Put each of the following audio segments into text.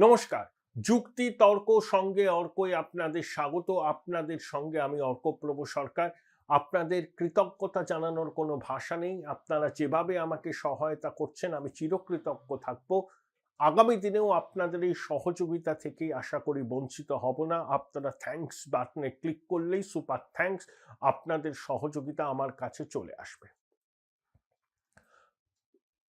নমস্কার। যুক্তি তর্ক সঙ্গে অর্কই আপনাদের স্বাগত। আপনাদের সঙ্গে আমি অর্কপ্রভ সরকার। আপনাদের কৃতজ্ঞতা জানানোর কোনো ভাষা নেই। আপনারা যেভাবে আমাকে সহায়তা করছেন আমি চিরকৃতজ্ঞ থাকব। আগামী দিনেও আপনাদের এই সহযোগিতা থেকেই আশা করি বঞ্চিত হব না। আপনারা থ্যাঙ্কস বাটনে ক্লিক করলেই সুপার থ্যাঙ্কস, আপনাদের সহযোগিতা আমার কাছে চলে আসবে।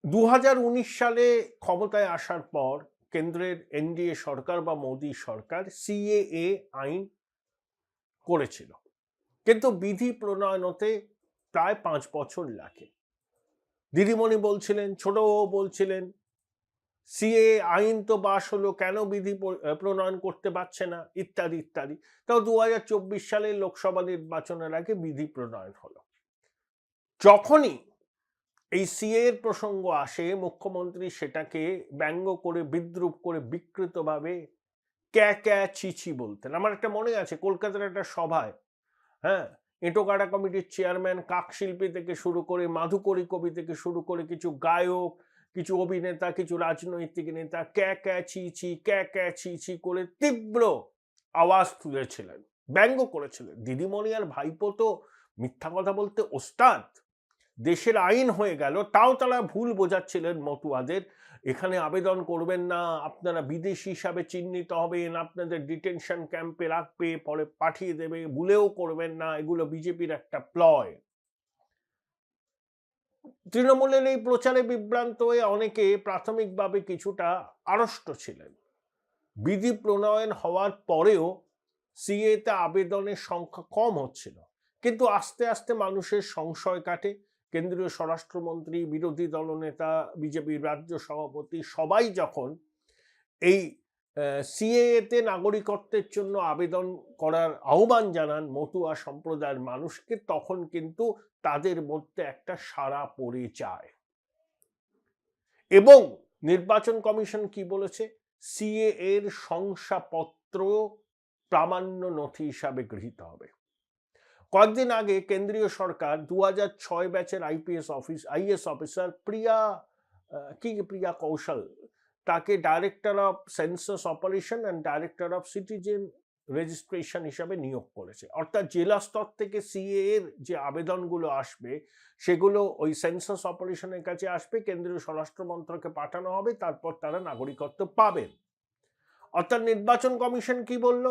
2019 সালে ক্ষমতায় আসার পর কেন্দ্রের এনডিএ সরকার বা মোদী সরকার সিএএ আইন করেছিল, কিন্তু বিধি প্রণয়ন হতে প্রায় 5 বছর লাগে। দিদিমণি বলছিলেন, ছোটবাবু বলছিলেন, সিএএ আইন তো পাস হলো, কেন বিধি প্রণয়ন করতে পারছে না, ইত্যাদি ইত্যাদি। তাও 2024 সালের লোকসভা নির্বাচনের আগে বিধি প্রণয়ন হলো। যখনই এই সিএর প্রসঙ্গ আসে, মুখ্যমন্ত্রী সেটাকে ব্যঙ্গ করে, বিদ্রুপ করে, বিকৃতভাবে ক্যা ক্যা ছি বলতেন। আমার একটা মনে আছে, কলকাতার একটা সভায়, হ্যাঁ, এঁটোকাটা কমিটির চেয়ারম্যান, কাকশিল্পী থেকে শুরু করে, মাধুকরী কবি থেকে শুরু করে, কিছু গায়ক, কিছু অভিনেতা, কিছু রাজনৈতিক নেতা ক্যা ক্যা ছি করে তীব্র আওয়াজ তুলেছিলেন, ব্যঙ্গ করেছিলেন। দিদিমণি আর ভাইপো তো মিথ্যা কথা বলতে ওস্তাদ। দেশের আইন হয়ে গেল, তাও তারা ভুল বোঝাচ্ছিলেন মতুয়াদের। এখানে আবেদন করবেন না, আপনারা বিদেশি হিসাবে চিহ্নিত হবেন, আপনাদের ডিটেনশন ক্যাম্পে রাখবে, পরে পাঠিয়ে দেবে, ভুলেও করবেন না, এগুলো বিজেপির একটা প্লয়। তৃণমূলের এই প্রচারে বিভ্রান্ত হয়ে অনেকে প্রাথমিকভাবে কিছুটা আড়ষ্ট ছিলেন। বিধি প্রণয়ন হওয়ার পরেও সিএতে আবেদনের সংখ্যা কম হচ্ছিল, কিন্তু আস্তে আস্তে মানুষের সংশয় কাটে। কেন্দ্রীয় স্বরাষ্ট্রমন্ত্রী, বিরোধী দলনেতা, বিজেপির রাজ্য সভাপতি সবাই যখন এই সিএতে নাগরিকত্বের জন্য আবেদন করার আহ্বান জানান মতুয়া সম্প্রদায়ের মানুষকে, তখন কিন্তু তাদের মধ্যে একটা সাড়া পড়ে যায়। এবং নির্বাচন কমিশন কি বলেছে? সিএ এর শংসাপত্র প্রামাণ্য নথি হিসাবে গৃহীত হবে। কয়েকদিন আগে কেন্দ্রীয় সরকার 2006 ব্যাচের আইএস অফিসার প্রিয়া কৌশল, তাকে director of census operation and director of citizen registration হিসাবে নিয়োগ করেছে। অর্থাৎ জেলা স্তর থেকে সিএ এর যে আবেদনগুলো আসবে সেগুলো ওই সেন্সাস অপারেশনের কাছে আসবে, কেন্দ্রীয় স্বরাষ্ট্র মন্ত্রকে পাঠানো হবে, তারপর তারা নাগরিকত্ব পাবেন। অর্থাৎ নির্বাচন কমিশন কি বলল?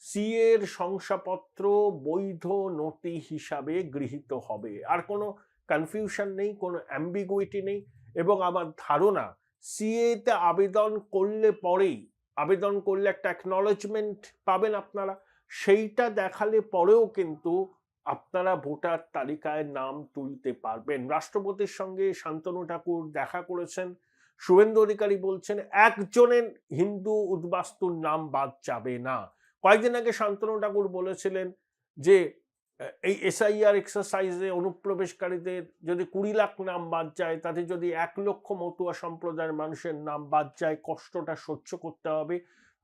সিএ এর শংসাপত্র বৈধ নথি হিসাবে গৃহীত হবে। আর কোনো কনফিউশন নেই, কোনো অ্যাম্বিগুইটি নেই। এবং আমার ধারণা, সিএ তে আবেদন করলে একটা অ্যাকনলেজমেন্ট পাবেন আপনারা, সেইটা দেখালে পরেও কিন্তু আপনারা ভোটার তালিকায় নাম তুলতে পারবেন। রাষ্ট্রপতির সঙ্গে শান্তনু ঠাকুর দেখা করেছেন, শুভেন্দু অধিকারী বলছেন একজনের হিন্দু উদ্বাস্তুর নাম বাদ যাবে না। কয়েকদিন আগে শান্তনু ঠাকুর বলেছিলেন যে এই এসআইআর এক্সারসাইজে অনুপ্রবেশকারীদের যদি 20 লাখ নাম বাদ যায়, তাতে যদি 1 লক্ষ মতুয়া সম্প্রদায়ের মানুষের নাম বাদ যায়, কষ্টটা সহ্য করতে হবে,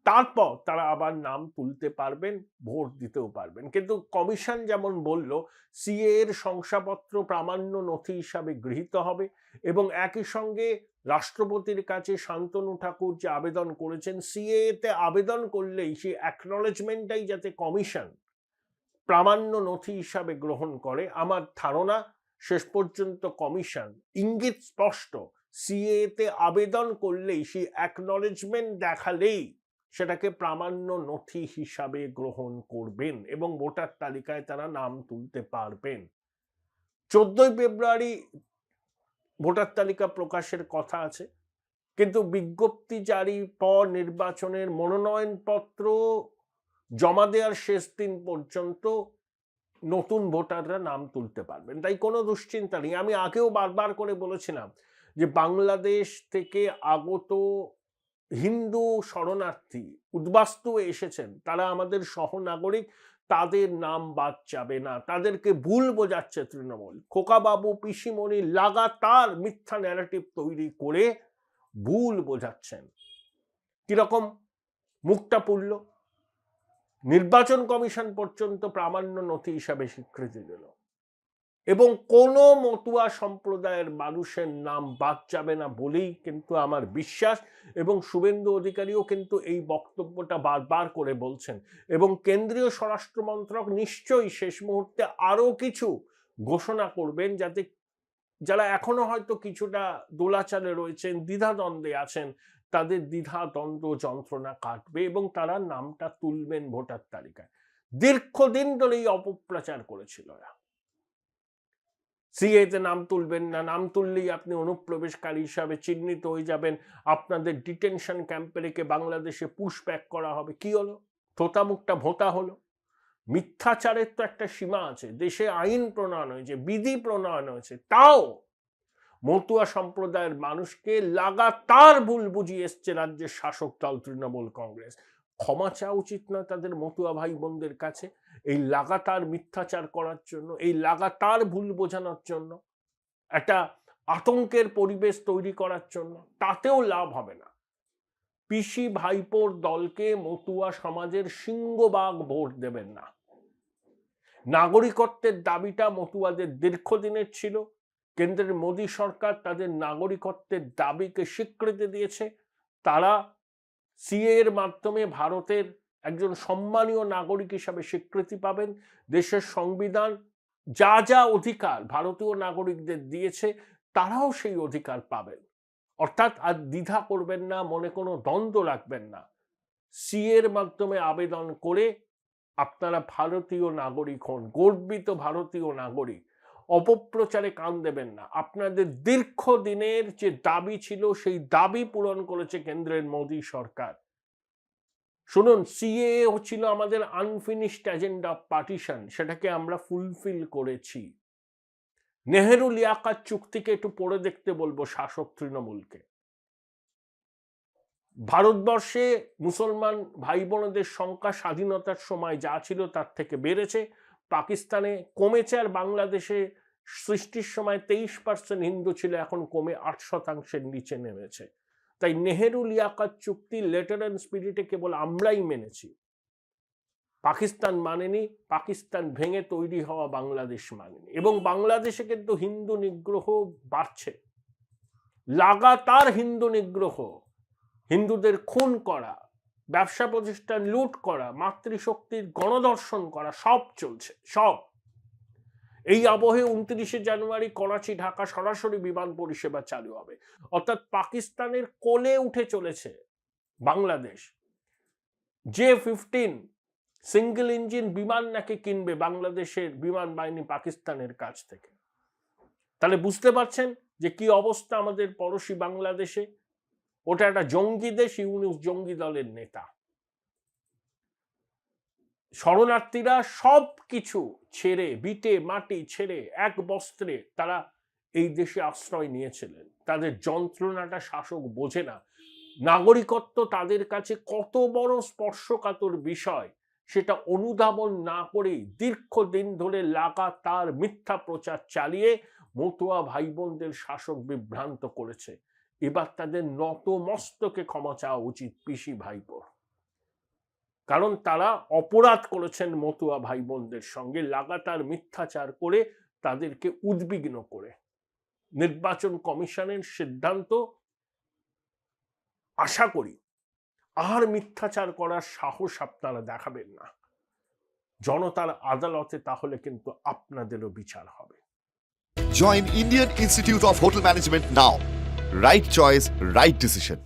তারপর তারা আবার নাম তুলতে পারবেন, ভোট দিতেও পারবেন। কিন্তু কমিশন যেমন বলল, সিএ এর শংসাপত্র প্রামাণ্য নথি হিসাবে গৃহীত হবে এবং একই সঙ্গে রাষ্ট্রপতির কাছে শান্তনু ঠাকুর যে আবেদন করেছেন, সিএ তে আবেদন করলেই সেই অ্যাকনলেজমেন্টটাই যাতে কমিশন প্রামাণ্য নথি হিসাবে গ্রহণ করে। আমার ধারণা শেষ পর্যন্ত কমিশন ইঙ্গিত স্পষ্ট, সিএ তে আবেদন করলেই সেই অ্যাকনলেজমেন্ট দেখালেই সেটাকে প্রামাণ্য নথি হিসাবে গ্রহণ করবেন এবং ভোটার তালিকায় তারা নাম তুলতে পারবেন। 14 ফেব্রুয়ারি ভোটার তালিকা প্রকাশের কথা আছে, কিন্তু বিজ্ঞপ্তি জারির পর নির্বাচনের মনোনয়নপত্র জমা দেওয়ার শেষ দিন পর্যন্ত নতুন ভোটাররা নাম তুলতে পারবেন। তাই কোনো দুশ্চিন্তা নেই। আমি আগেও বারবার করে বলেছিলাম যে বাংলাদেশ থেকে আগত হিন্দু শরণার্থী উদ্বাস্তু এসেছেন, তারা আমাদের সহনাগরিক, তাদের নাম বাদ যাবে না। তাদেরকে ভুল বোঝাচ্ছে তৃণমূল। খোকাবাবু, পিসিমণি লাগাতার মিথ্যা ন্যারেটিভ তৈরি করে ভুল বোঝাচ্ছেন। কিরকম? মুখটা পুড়ল, নির্বাচন কমিশন পর্যন্ত প্রামাণ্য নথি হিসাবে স্বীকৃতি দিল। এবং কোনো মতুয়া সম্প্রদায়ের মানুষের নাম বাদ যাবে না বলেই কিন্তু আমার বিশ্বাস, এবং শুভেন্দু অধিকারীও কিন্তু এই বক্তব্যটা বারবার করে বলছেন। এবং কেন্দ্রীয় স্বরাষ্ট্র মন্ত্রক নিশ্চয়ই শেষ মুহূর্তে আরো কিছু ঘোষণা করবেন, যাতে যারা এখনো হয়তো কিছুটা দোলাচালে রয়েছেন, দ্বিধাদ্বন্দ্বে আছেন, তাদের দ্বিধা দ্বন্দ্ব যন্ত্রণা কাটবে এবং তারা নামটা তুলবেন ভোটার তালিকায়। দীর্ঘদিন ধরে এই অপপ্রচার করেছিল এরা, সিএতে নাম তুলবেন না, নাম তুললেই আপনি অনুপ্রবেশকারী হিসাবে চিহ্নিত হয়ে যাবেন, আপনাদের ডিটেনশন ক্যাম্পে রেখে বাংলাদেশে পুশব্যাক করা হবে। কি হলো? থোতা মুখটা ভোতা হলো। মিথ্যাচারের তো একটা সীমা আছে, দেশে আইন প্রণয়ন হয়েছে, বিধি প্রণয়ন হয়েছে, তাও মতুয়া সম্প্রদায়ের মানুষকে লাগাতার ভুল বুঝিয়ে এসছে রাজ্যের শাসক দল তৃণমূল কংগ্রেস। ক্ষমা চাওয়া উচিত নয় তাদের মতুয়া ভাই বোনদের কাছে এই লাগাতার মিথ্যাচার করার জন্য, এই লাগাতার ভুল বোঝানোর জন্য, একটা আতঙ্কের পরিবেশ তৈরি করার জন্য? তাতেও লাভ হবে না। পিসি ভাইপোর দলকে মতুয়া সমাজের সিংহভাগ ভোট দেবেন না। নাগরিকত্বের দাবিটা মতুয়াদের দীর্ঘদিনের ছিল। কেন্দ্রের মোদী সরকার তাদের নাগরিকত্বের দাবিকে স্বীকৃতি দিয়েছে। তারা সিএ এর মাধ্যমে ভারতের একজন সম্মানীয় নাগরিক হিসাবে স্বীকৃতি পাবেন। দেশের সংবিধান যা যা অধিকার ভারতীয় নাগরিকদের দিয়েছে, তারাও সেই অধিকার পাবেন। অর্থাৎ আর দ্বিধা করবেন না, মনে কোনো দ্বন্দ্ব রাখবেন না। সিএ এর মাধ্যমে আবেদন করে আপনারা ভারতীয় নাগরিক হন, গর্বিত ভারতীয় নাগরিক। অপপ্রচারে কান দেবেন না। আপনাদের দীর্ঘদিনের যে দাবি ছিল, সেই দাবি পূরণ করেছে কেন্দ্রের মোদী সরকার। শুনুন, সিএ হচ্ছিল আমাদের আনফিনিশড এজেন্ডা অফ পার্টিশন, সেটাকে আমরা ফুলফিল করেছি। নেহেরু লিয়াকাত চুক্তিকে একটু পড়ে দেখতে বলবো শাসক তৃণমূলকে। ভারতবর্ষে মুসলমান ভাই বোনদের সংখ্যা স্বাধীনতার সময় যা ছিল তার থেকে বেড়েছে, পাকিস্তানে কমেছে, আর বাংলাদেশে সৃষ্টির সময় 23% হিন্দু ছিল, এখন কমে 8%-এর নিচে নেমেছে। তাই নেহেরু লিয়াকাত চুক্তি লেটার অ্যান্ড স্পিরিটে কেবল আমরাই মেনেছি, পাকিস্তান মানেনি। পাকিস্তান ভেঙে তৈরি হওয়া বাংলাদেশ মানেনি। এবং বাংলাদেশে কিন্তু হিন্দু নিগ্রহ বাড়ছে, লাগাতার হিন্দু নিগ্রহ, হিন্দুদের খুন করা, ব্যবসা প্রতিষ্ঠান লুট করা, মাতৃশক্তির গণধর্ষণ করা, সব চলছে, সব। এই আবহে 29শে জানুয়ারি করাচি ঢাকা সরাসরি বিমান পরিষেবা চালু হবে। অর্থাৎ পাকিস্তানের কোলে উঠে চলেছে বাংলাদেশ। J-15 সিঙ্গেল ইঞ্জিন বিমান নাকি কিনবে বাংলাদেশের বিমান বাহিনী পাকিস্তানের কাছ থেকে। তাহলে বুঝতে পারছেন যে কি অবস্থা আমাদের পড়োশী বাংলাদেশে। ওটা একটা জঙ্গি দেশ, ইউনূস জঙ্গি দলের নেতা। শরণার্থীরা সব কিছু ছেড়ে, ভিটে মাটি ছেড়ে এক বস্ত্রে তারা এই দেশে আশ্রয় নিয়েছিলেন। তাদের যন্ত্রণাটা শাসক বোঝে না। নাগরিকত্ব তাদের কাছে কত বড় স্পর্শকাতর বিষয়, সেটা অনুধাবন না করেই দীর্ঘদিন ধরে লাগাতার মিথ্যা প্রচার চালিয়ে মতুয়া ভাই বোনদের শাসক বিভ্রান্ত করেছে। এবার তাদের নত মস্তকে ক্ষমা চাওয়া উচিত পিসি ভাইপোর। কারণ তারা অপরাধ করেছেন মতুয়া ভাই বোনদের সঙ্গে, লাগাতার মিথ্যাচার করে, তাদেরকে উদ্বিগ্ন করে। নির্বাচন কমিশনের সিদ্ধান্ত, আশা করি আর মিথ্যাচার করার সাহস আপনারা দেখাবেন না জনতার আদালতে, তাহলে কিন্তু আপনাদেরও বিচার হবে। Join Indian Institute of Hotel Management now. Right choice, right decision.